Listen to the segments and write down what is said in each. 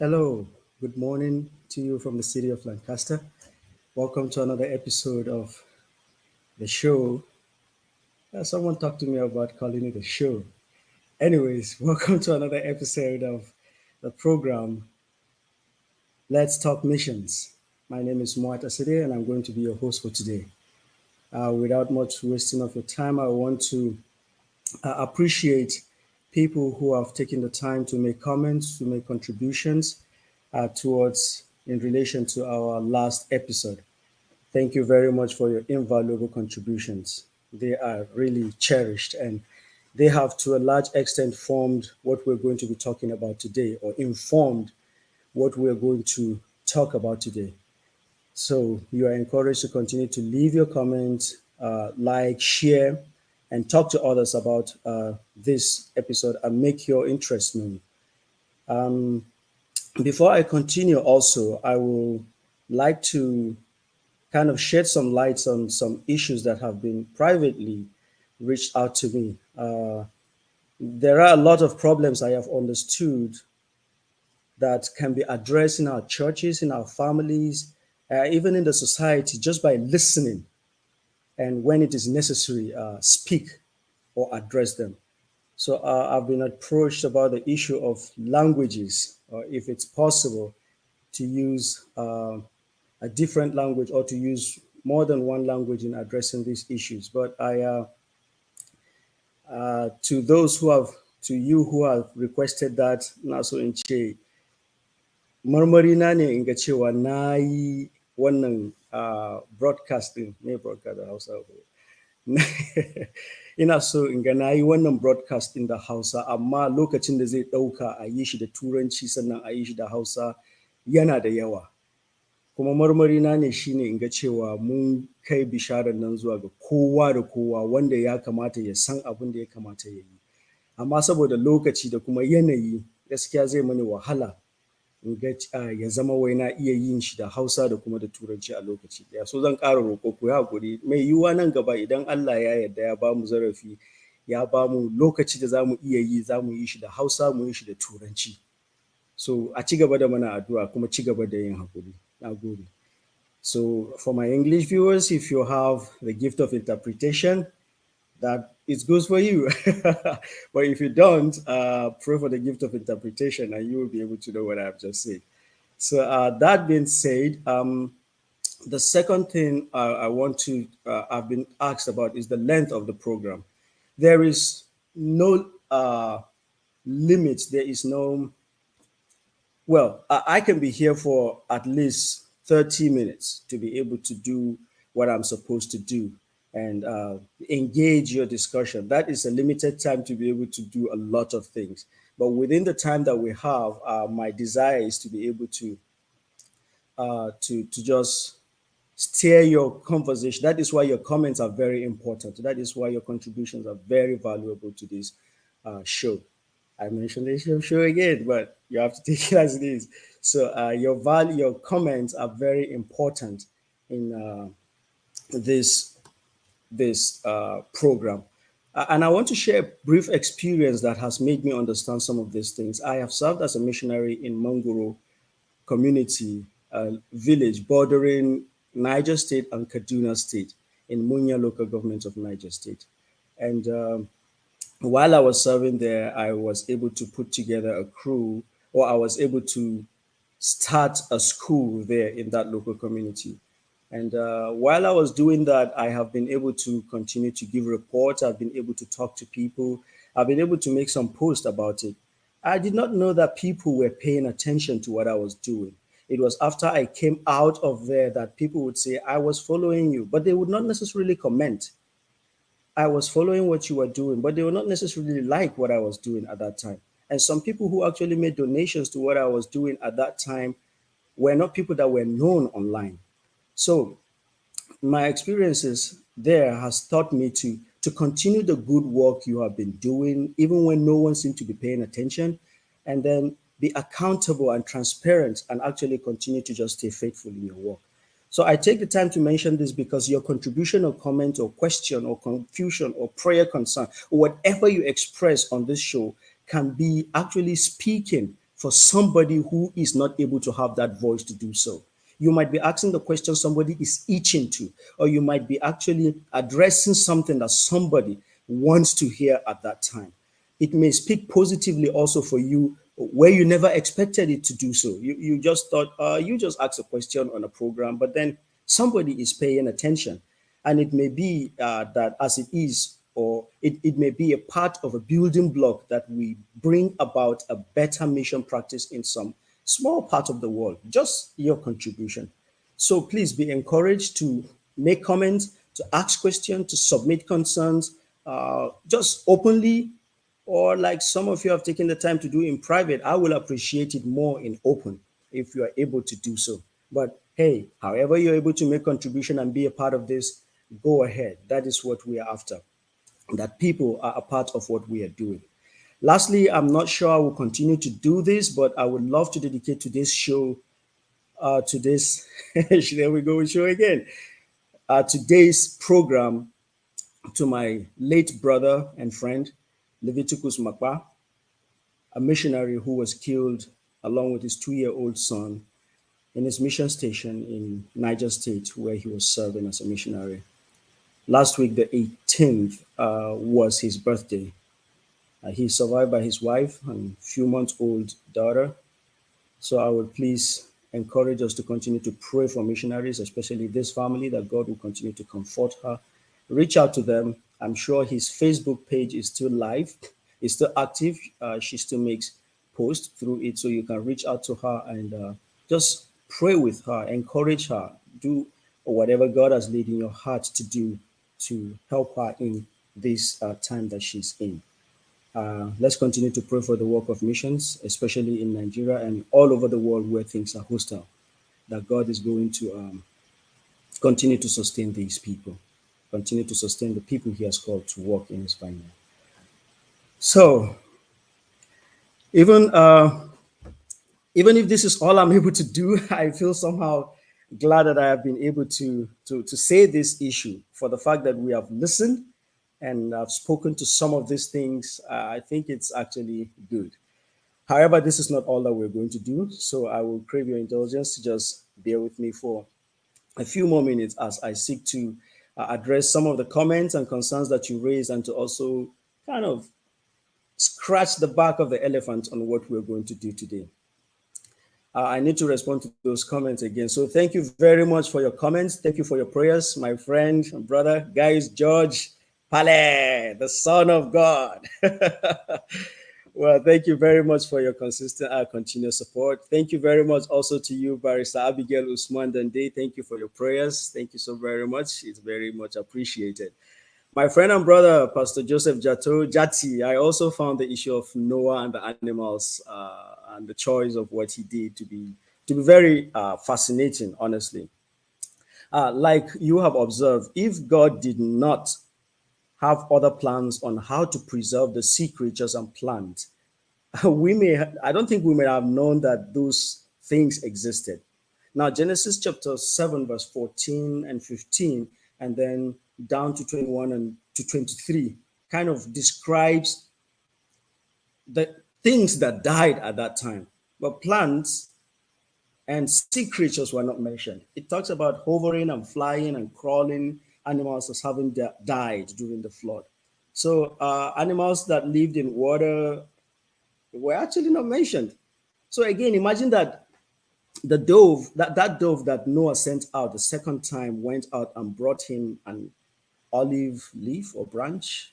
Hello, good morning to you from the city of Lancaster. Welcome to another episode of the show. Someone talked to me about calling it a show. Anyways, welcome to another episode of the program Let's Talk Missions. My name is Mwat Asedeh and I'm going to be your host for today. Without much wasting of your time, I want to appreciate people who have taken the time to make comments, to make contributions towards in relation to our last episode. Thank you very much for your invaluable contributions. They are really cherished and they have to a large extent formed what we're going to be talking about today or informed what we're going to talk about today. So you are encouraged to continue to leave your comments, like, share, and talk to others about this episode and make your interest known. Um, Before I continue, also, I will like to kind of shed some lights on some issues that have been privately reached out to me. There are a lot of problems I have understood that can be addressed in our churches, in our families, even in the society, just by listening and when it is necessary, speak or address them. So I've been approached about the issue of languages, or if it's possible to use a different language or to use more than one language in addressing these issues. But to those who have, to you who have requested that, na so in ce, marmari na ne in ga cewa na yi wannan broadcasting, ne broadcast da Hausa ko? Ina so in ga na yi wannan broadcast din da Hausa, amma lokacin da zai ɗauka a yi shi da Turanci sannan a yi shi da Hausa yana da yawa. Kuma marmari na ne shine in ga cewa mun kai bisharar nan zuwa ga kowa da kowa wanda ya kamata ya san abin da ya kamata ya yi. Amma saboda lokaci da kuma yanayi gaskiya zai mani wahala in ga ya zama wai na iya yin shi da Hausa da kuma da Turanci a lokaci ɗaya. So zan ƙara roƙo ku yi haƙuri. Mai yiwuwa nan gaba idan Allah ya yarda ya ba mu zarafi, ya ba mu lokaci da za mu iya yi, za mu yi shi da Hausa, mu yi shi da Turanci. So a ci gaba da mana addu'a kuma ci gaba da yin haƙuri. Na gode. So for my English viewers, if you have the gift of interpretation, that it goes for you. But if you don't, pray for the gift of interpretation and you will be able to know what I've just said. So that being said, the second thing I want to, I've been asked about is the length of the program. There is no limit. There is no, well, I can be here for at least 30 minutes to be able to do what I'm supposed to do and engage your discussion. That is a limited time to be able to do a lot of things. But within the time that we have, my desire is to be able to just steer your conversation. That is why your comments are very important. That is why your contributions are very valuable to this show. I mentioned the show again, but you have to take it as it is. So your comments are very important in this program. And I want to share a brief experience that has made me understand some of these things. I have served as a missionary in Mangoro community, village bordering Niger State and Kaduna State in Munya local government of Niger State. And while I was serving there, I was able to put together a crew, or I was able to start a school there in that local community. And while I was doing that, I have been able to continue to give reports. I've been able to talk to people. I've been able to make some posts about it. I did not know that people were paying attention to what I was doing. It was after I came out of there that people would say, I was following you, but they would not necessarily comment. I was following what you were doing, but they would not necessarily like what I was doing at that time. And some people who actually made donations to what I was doing at that time were not people that were known online. So my experiences there has taught me to continue the good work you have been doing, even when no one seemed to be paying attention, and then be accountable and transparent and actually continue to just stay faithful in your work. So I take the time to mention this because your contribution or comment or question or confusion or prayer concern or whatever you express on this show can be actually speaking for somebody who is not able to have that voice to do so. You might be asking the question somebody is itching to, or you might be actually addressing something that somebody wants to hear at that time. It may speak positively also for you where you never expected it to do so. You just thought, you just asked a question on a program, but then somebody is paying attention. And it may be that as it is, or it may be a part of a building block that we bring about a better mission practice in some small part of the world. Just your contribution. So please be encouraged to make comments, to ask questions, to submit concerns, just openly, or like some of you have taken the time to do in private. I will appreciate it more in open if you are able to do so. But hey, however you're able to make contribution and be a part of this, go ahead. That is what we are after, that people are a part of what we are doing. Lastly, I'm not sure I will continue to do this, but I would love to dedicate today's show to this. There we go, show again. Today's program to my late brother and friend, Leviticus Makba, a missionary who was killed along with his 2-year-old son in his mission station in Niger State, where he was serving as a missionary. Last week, the 18th, was his birthday. He's survived by his wife and few months old daughter. So I would please encourage us to continue to pray for missionaries, especially this family, that God will continue to comfort her. Reach out to them. I'm sure his Facebook page is still live, is still active. She still makes posts through it. So you can reach out to her and just pray with her, encourage her, do whatever God has laid in your heart to do to help her in this time that she's in. Let's continue to pray for the work of missions, especially in Nigeria and all over the world where things are hostile, that God is going to continue to sustain these people, continue to sustain the people he has called to work in his vineyard. So, even even if this is all I'm able to do, I feel somehow glad that I have been able to say this issue, for the fact that we have listened and I've spoken to some of these things. I think it's actually good. However, this is not all that we're going to do. So I will crave your indulgence to just bear with me for a few more minutes as I seek to address some of the comments and concerns that you raised, and to also kind of scratch the back of the elephant on what we're going to do today. I need to respond to those comments again. So thank you very much for your comments. Thank you for your prayers, my friend and brother, guys, George Pale, the Son of God. Well, thank you very much for your consistent continuous support. Thank you very much also to you, Barrister Abigail Usman Dande. Thank you for your prayers. Thank you so very much. It's very much appreciated. My friend and brother, Pastor Joseph Jati, I also found the issue of Noah and the animals and the choice of what he did to be very fascinating, honestly. Like you have observed, if God did not have other plans on how to preserve the sea creatures and plants, I don't think we may have known that those things existed. Now, Genesis chapter 7, verse 14 and 15, and then down to 21 and to 23, kind of describes the things that died at that time. But plants and sea creatures were not mentioned. It talks about hovering and flying and crawling animals as having died during the flood. So animals that lived in water were actually not mentioned. So again, imagine that the dove, that dove that Noah sent out the second time, went out and brought him an olive leaf or branch.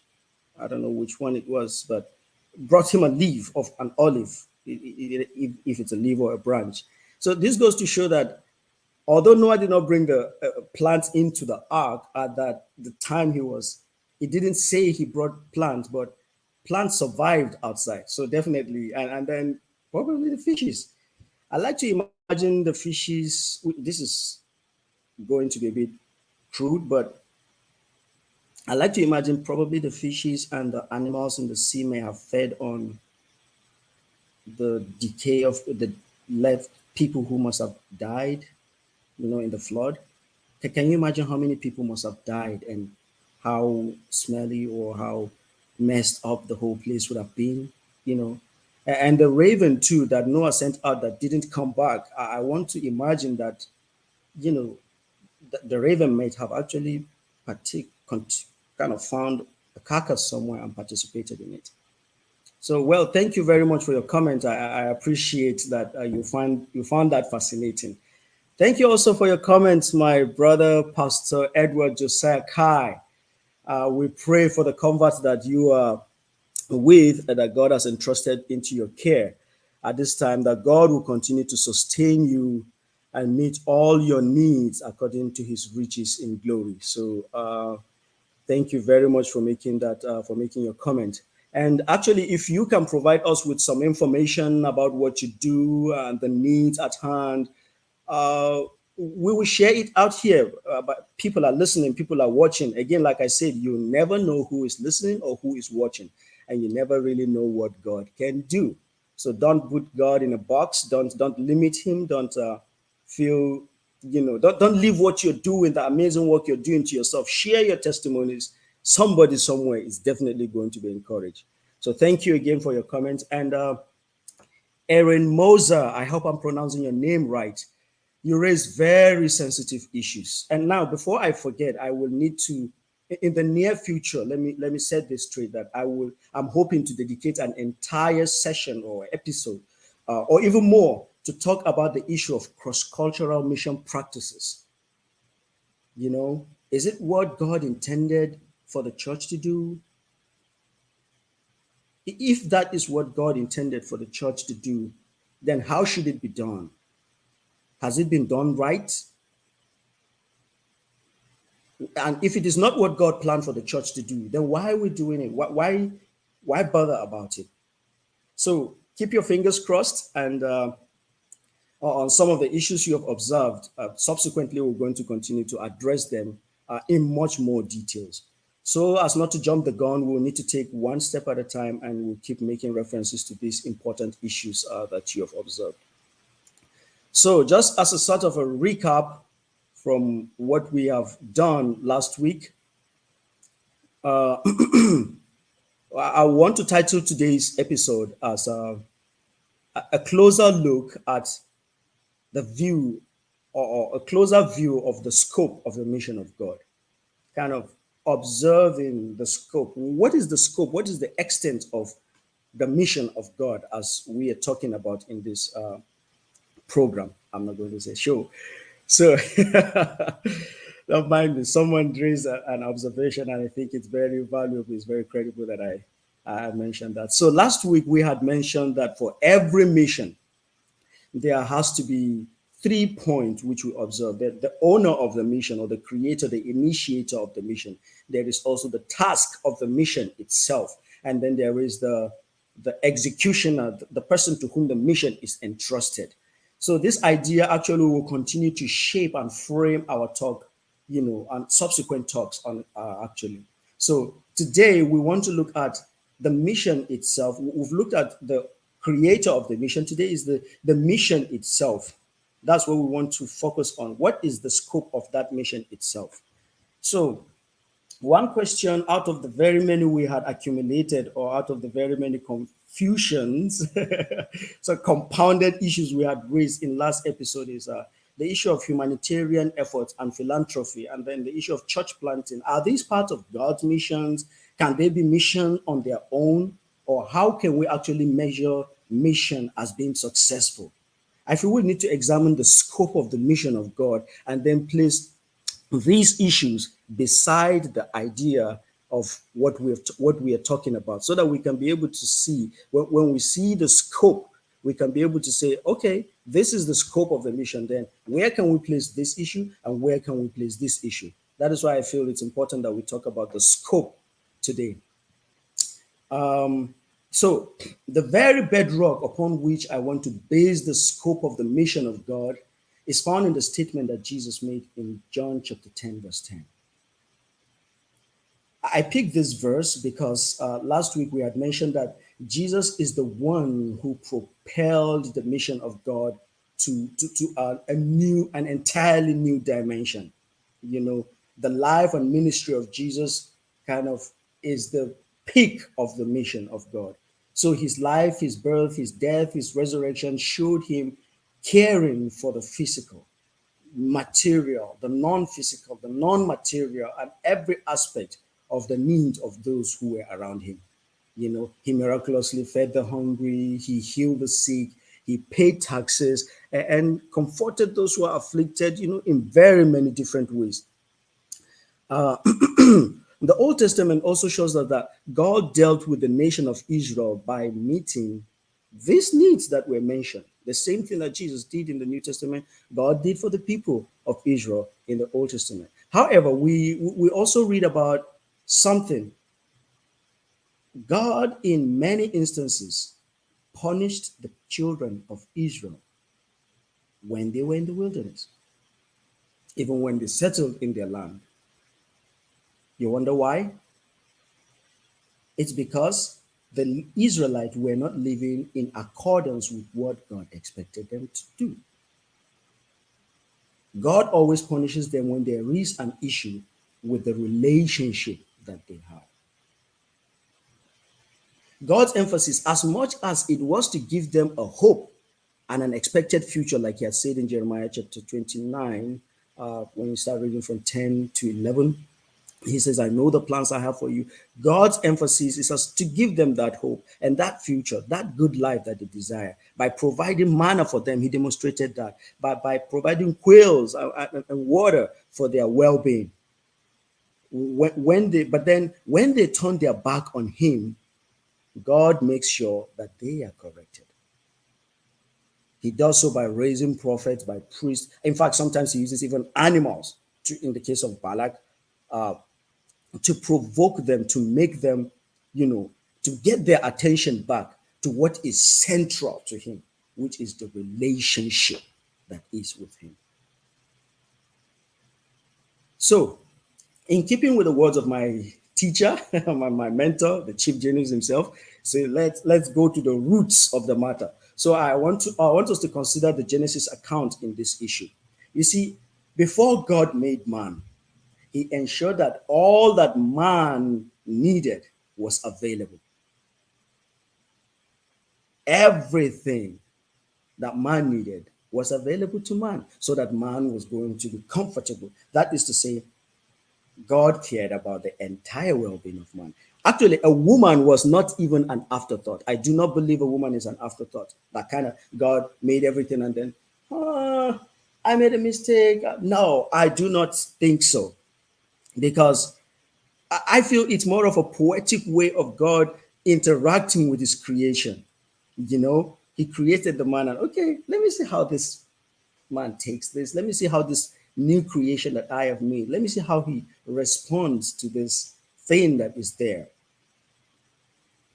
I don't know which one it was, but brought him a leaf of an olive, if it's a leaf or a branch. So this goes to show that although Noah did not bring the plants into the ark at that the time he didn't say he brought plants, but plants survived outside. So definitely, and then probably the fishes. I like to imagine the fishes. This is going to be a bit crude, but I like to imagine probably the fishes and the animals in the sea may have fed on the decay of the left people who must have died, in the flood. Can you imagine how many people must have died and how smelly or how messed up the whole place would have been? And the raven too that Noah sent out that didn't come back. I want to imagine that, you know, the raven might have actually kind of found a carcass somewhere and participated in it. So, well, thank you very much for your comment. I appreciate that you found that fascinating. Thank you also for your comments, my brother, Pastor Edward Josiah Kai. We pray for the converts that you are with and that God has entrusted into your care at this time, that God will continue to sustain you and meet all your needs according to his riches in glory. So, thank you very much for making for making your comment. And actually, if you can provide us with some information about what you do and the needs at hand, uh, we will share it out here. But people are listening, people are watching. Again, like I said, you never know who is listening or who is watching, and you never really know what God can do. So don't put God in a box. Don't limit Him. Don't feel, don't leave what you're doing, the amazing work you're doing to yourself. Share your testimonies. Somebody somewhere is definitely going to be encouraged. So thank you again for your comments. And Erin Moser, I hope I'm pronouncing your name right. You raise very sensitive issues. And now, before I forget, I will need to, in the near future, let me set this straight, that I'm hoping to dedicate an entire session or episode, or even more, to talk about the issue of cross-cultural mission practices. Is it what God intended for the church to do? If that is what God intended for the church to do, then how should it be done? Has it been done right? And if it is not what God planned for the church to do, then why are we doing it? Why bother about it? So keep your fingers crossed, and on some of the issues you have observed. Subsequently, we're going to continue to address them in much more details. So as not to jump the gun, we'll need to take one step at a time, and we'll keep making references to these important issues that you have observed. So just as a sort of a recap from what we have done last week, I want to title today's episode as a closer look at the view, or a closer view of the scope of the mission of God. Kind of observing the scope. What is the scope? What is the extent of the mission of God as we are talking about in this program? I'm not going to say show. So don't mind me. Someone raised an observation, and I think it's very valuable. It's very credible that I mentioned that. So last week we had mentioned that for every mission, there has to be 3 points which we observe: that the owner of the mission, or the creator, the initiator of the mission. There is also the task of the mission itself, and then there is the executioner, the person to whom the mission is entrusted. So this idea actually will continue to shape and frame our talk, and subsequent talks on actually. So today we want to look at the mission itself. We've looked at the creator of the mission. Today is the mission itself. That's what we want to focus on. What is the scope of that mission itself? So one question out of the very many we had accumulated, or out of the very many confusions, so compounded issues we had raised in last episode, is the issue of humanitarian efforts and philanthropy, and then the issue of church planting. Are these part of God's missions? Can they be mission on their own? Or how can we actually measure mission as being successful? I feel we need to examine the scope of the mission of God and then place these issues beside the idea of what we are talking about, so that we can be able to see, when we see the scope, we can be able to say, okay, this is the scope of the mission. Then where can we place this issue, and where can we place this issue? That is why I feel it's important that we talk about the scope today. So the very bedrock upon which I want to base the scope of the mission of God is found in the statement that Jesus made in John chapter 10, verse 10. I picked this verse because last week we had mentioned that Jesus is the one who propelled the mission of God to an entirely new dimension. The life and ministry of Jesus kind of is the peak of the mission of God. So his life, his birth, his death, his resurrection showed him caring for the physical, material, the non-physical, the non-material, and every aspect of the need of those who were around him. He miraculously fed the hungry, he healed the sick, he paid taxes, and comforted those who are afflicted, in very many different ways. The Old Testament also shows us that God dealt with the nation of Israel by meeting these needs that were mentioned. The same thing that Jesus did in the New Testament, God did for the people of Israel in the Old Testament. However, we also read about something. God, in many instances, punished the children of Israel when they were in the wilderness, even when they settled in their land. You wonder why? It's because the Israelites were not living in accordance with what God expected them to do. God always punishes them when there is an issue with the relationship that they have. God's emphasis, as much as it was to give them a hope and an expected future, like he had said in Jeremiah chapter 29, when you start reading from 10 to 11, he says, I know the plans I have for you. God's emphasis is as to give them that hope and that future, that good life that they desire. By providing manna for them, he demonstrated that. By providing quails and water for their well-being. When they turn their back on him, God makes sure that they are corrected. He does so by raising prophets, by priests. In fact, sometimes he uses even animals, in the case of Balak, to provoke them, to make them, to get their attention back to what is central to him, which is the relationship that is with him. So, in keeping with the words of my teacher, my mentor, the chief genius himself, so let's go to the roots of the matter. So I want us to consider the Genesis account in this issue. You see, before God made man, he ensured that all that man needed was available. Everything that man needed was available to man, so that man was going to be comfortable. That is to say, God cared about the entire well-being of man. Actually, a woman was not even an afterthought. I do not believe a woman is an afterthought. That kind of God made everything and then, I made a mistake. No, I do not think so. Because I feel it's more of a poetic way of God interacting with his creation. He created the man and, okay, let me see how this man takes this. Let me see how this new creation that I have made, let me see how he responds to this thing that is there.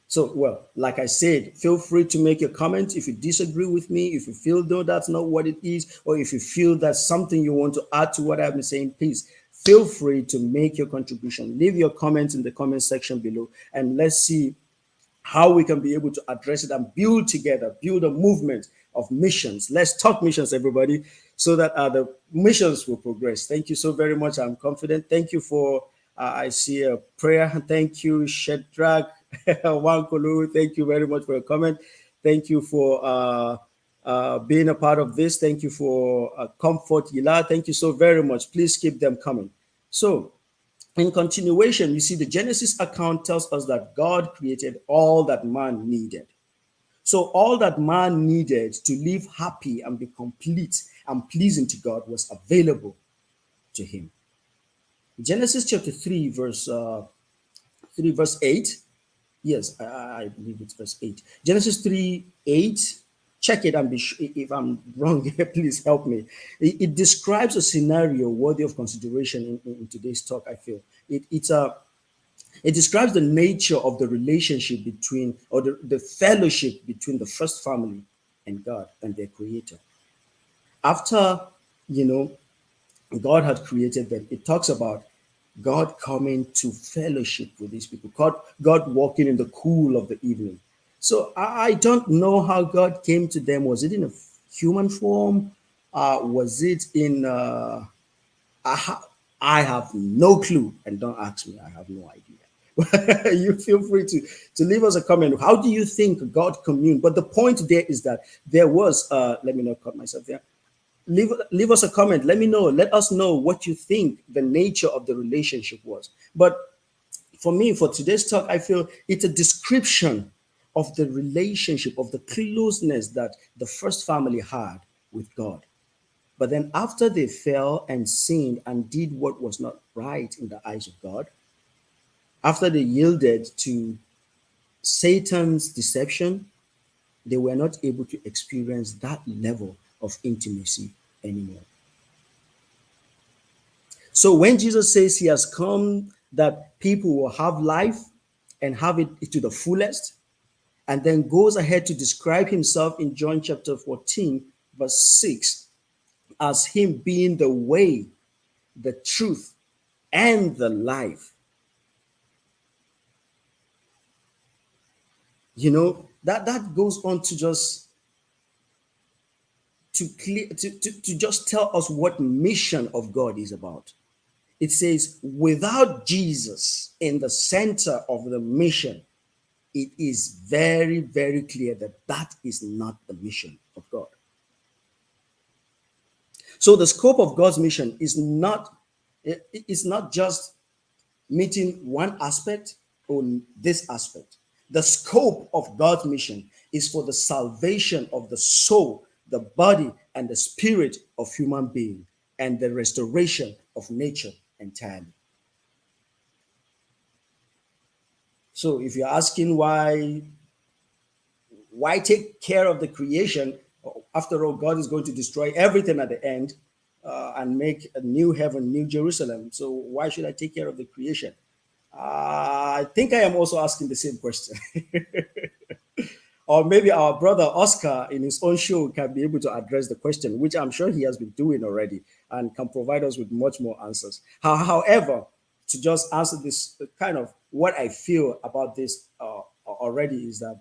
So, well, like I said, feel free to make your comment if you disagree with me, if you feel, no, that's not what it is, or if you feel that's something you want to add to what I've been saying, please feel free to make your contribution. Leave your comments in the comment section below, and let's see how we can be able to address it and build together, build a movement of missions. Let's talk missions, everybody, so that the missions will progress. Thank you so very much. I'm confident. Thank you for, I see a prayer. Thank you, Shedrack Wankolu. Thank you very much for your comment. Thank you for being a part of this. Thank you for Comfort Yila. Thank you so very much. Please keep them coming. So, in continuation, you see the Genesis account tells us that God created all that man needed. So all that man needed to live happy and be complete and pleasing to God was available to him. Genesis chapter 3, verse 8. Yes, I believe it's verse 8. Genesis 3, 8. Check it and be sure if I'm wrong here, please help me. It describes a scenario worthy of consideration in today's talk, I feel. It describes the nature of the relationship between, or the fellowship between the first family and God and their creator. After, God had created them, it talks about God coming to fellowship with these people, God walking in the cool of the evening. So I don't know how God came to them. Was it in a human form? Was it in, I have no clue, and don't ask me, I have no idea. You feel free to leave us a comment. How do you think God communed? But the point there is that there was, let me not cut myself there. Leave us a comment. Let me know. Let us know what you think the nature of the relationship was. But for me, for today's talk, I feel it's a description of the relationship, of the closeness that the first family had with God. But then after they fell and sinned and did what was not right in the eyes of God, after they yielded to Satan's deception, they were not able to experience that level of intimacy anymore. So when Jesus says he has come that people will have life and have it to the fullest, and then goes ahead to describe himself in John chapter 14, verse 6, as him being the way, the truth, and the life. That goes on to just to just tell us what mission of God is about. It says, without Jesus in the center of the mission, it is very, very clear that that is not the mission of God. So the scope of God's mission is not just meeting one aspect or this aspect. The scope of God's mission is for the salvation of the soul, the body, and the spirit of human being, and the restoration of nature entirely. So if you're asking why take care of the creation? After all, God is going to destroy everything at the end and make a new heaven, new Jerusalem. So why should I take care of the creation? I think I am also asking the same question. Or maybe our brother Oscar in his own show can be able to address the question, which I'm sure he has been doing already and can provide us with much more answers. However, to just answer this kind of what I feel about this already is that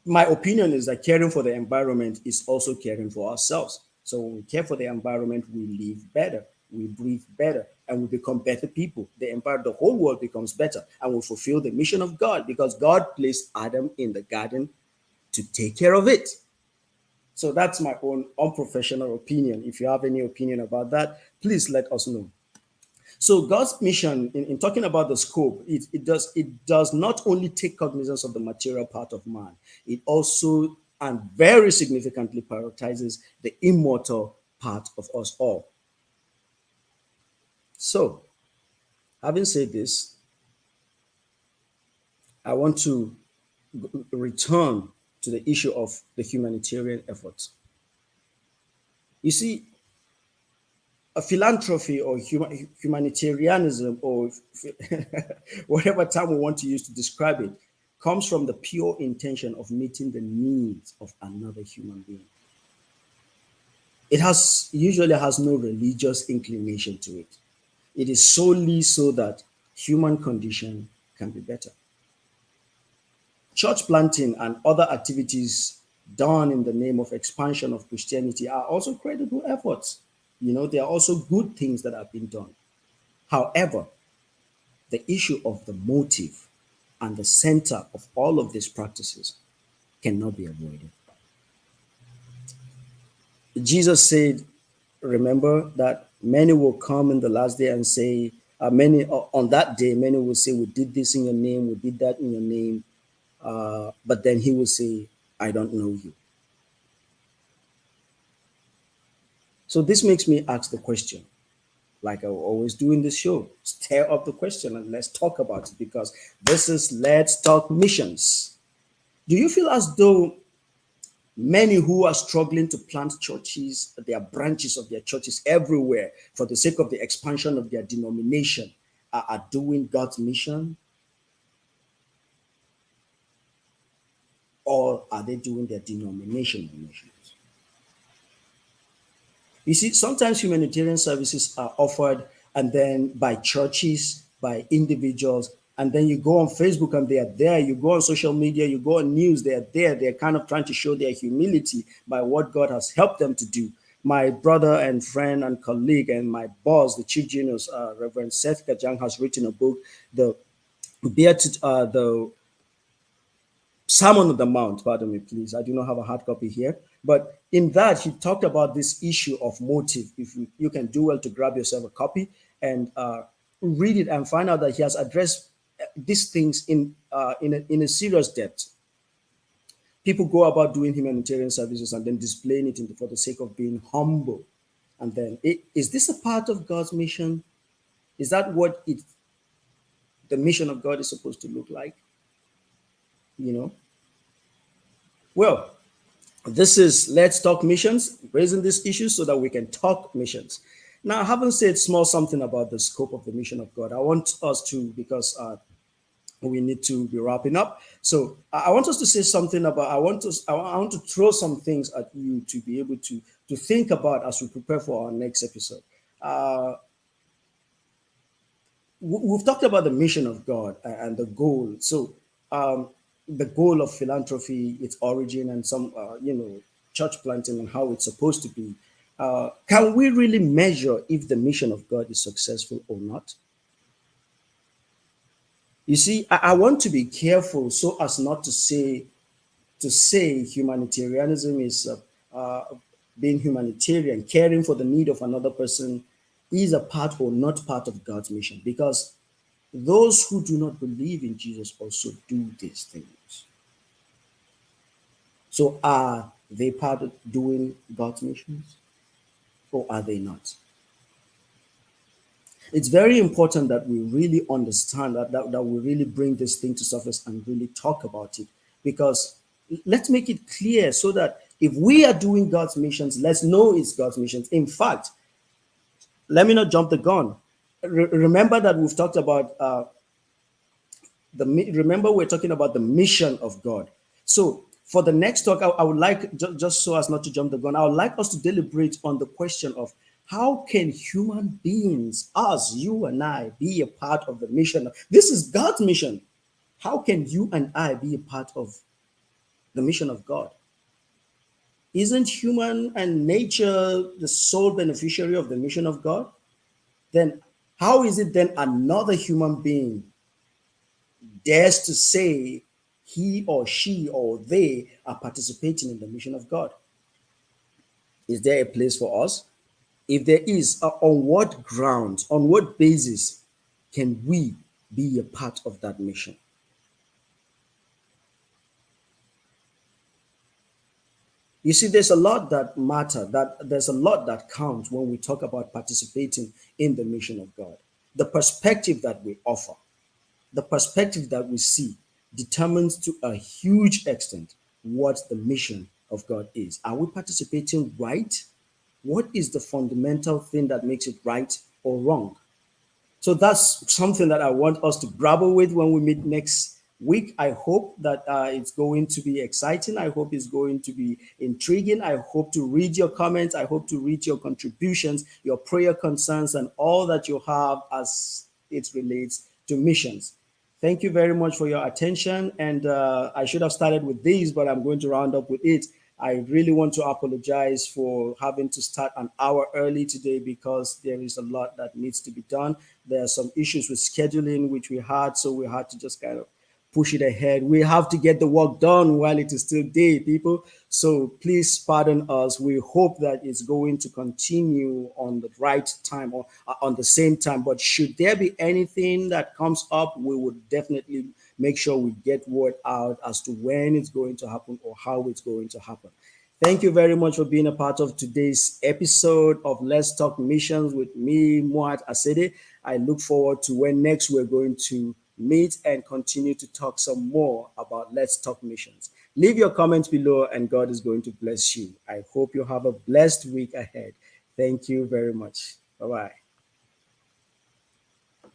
my opinion is that caring for the environment is also caring for ourselves. So when we care for the environment, we live better, we breathe better, and we become better people. The whole world becomes better, and we fulfill the mission of God because God placed Adam in the garden to take care of it. So that's my own unprofessional opinion. If you have any opinion about that, please let us know. So God's mission, in talking about the scope, it does not only take cognizance of the material part of man, it also and very significantly prioritizes the immortal part of us all. So, having said this, I want to return to the issue of the humanitarian efforts. You see, a philanthropy or humanitarianism or whatever term we want to use to describe it comes from the pure intention of meeting the needs of another human being. It usually has no religious inclination to it. It is solely so that human condition can be better. Church planting and other activities done in the name of expansion of Christianity are also credible efforts. There are also good things that have been done. However, the issue of the motive and the center of all of these practices cannot be avoided. Jesus said, remember that many will come in the last day and say, on that day, many will say, we did this in your name, we did that in your name. But then he will say, I don't know you. So this makes me ask the question, like I always do in this show, stir up the question and let's talk about it, because this is Let's Talk Missions. Do you feel as though many who are struggling to plant churches, their branches of their churches everywhere for the sake of the expansion of their denomination are doing God's mission? Or are they doing their denominational missions? You see, sometimes humanitarian services are offered and then by churches, by individuals, and then you go on Facebook and they are there. You go on social media, you go on news, they are there. They're kind of trying to show their humility by what God has helped them to do. My brother and friend and colleague and my boss, the chief genius, Reverend Seth Kajang, has written a book, the the Sermon on the Mount. Pardon me, please. I do not have a hard copy here, but in that he talked about this issue of motive. If you can do well to grab yourself a copy and read it and find out that he has addressed these things in a serious depth. People go about doing humanitarian services and then displaying it for the sake of being humble. And then, is this a part of God's mission? Is that what the mission of God is supposed to look like? You know? Well, this is Let's Talk Missions, raising these issues so that we can talk missions. Now, I haven't said small something about the scope of the mission of God. I want us to, because we need to be wrapping up. So I want us to say something about. I want to throw some things at you to be able to think about as we prepare for our next episode. We've talked about the mission of God and the goal. So the goal of philanthropy, its origin, and some church planting and how it's supposed to be. Can we really measure if the mission of God is successful or not? You see, I want to be careful so as not to say humanitarianism is being humanitarian, caring for the need of another person is a part or not part of God's mission, because those who do not believe in Jesus also do these things. So are they part of doing God's missions or are they not? It's very important that we really understand that we really bring this thing to surface and really talk about it, because let's make it clear so that if we are doing God's missions, let's know it's God's missions. In fact, let me not jump the gun. Remember that we've talked about remember we're talking about the mission of God. So for the next talk, I would like, just so as not to jump the gun, I would like us to deliberate on the question of how can human beings, us, you and I, be a part of the mission? This is God's mission. How can you and I be a part of the mission of God? Isn't human and nature the sole beneficiary of the mission of God? Then how is it then another human being dares to say he or she or they are participating in the mission of God? Is there a place for us? If there is, on what grounds, on what basis can we be a part of that mission? You see, there's a lot that matter, that there's a lot that counts when we talk about participating in the mission of God. The perspective that we offer, the perspective that we see determines to a huge extent what the mission of God is. Are we participating right? What is the fundamental thing that makes it right or wrong? So that's something that I want us to grapple with when we meet next week. I hope that it's going to be exciting. I hope it's going to be intriguing. I hope to read your comments. I hope to read your contributions, your prayer concerns, and all that you have as it relates to missions. Thank you very much for your attention. And I should have started with these, but I'm going to round up with it. I really want to apologize for having to start an hour early today because there is a lot that needs to be done. There are some issues with scheduling which we had, so we had to just kind of push it ahead. We have to get the work done while it is still day, people. So please pardon us. We hope that it's going to continue on the right time or on the same time. But should there be anything that comes up, we would definitely make sure we get word out as to when it's going to happen or how it's going to happen. Thank you very much for being a part of today's episode of Let's Talk Missions with me, Mwat Asedeh. I look forward to when next we're going to meet and continue to talk some more about Let's Talk Missions. Leave your comments below and God is going to bless you. I hope you have a blessed week ahead. Thank you very much. Bye-bye.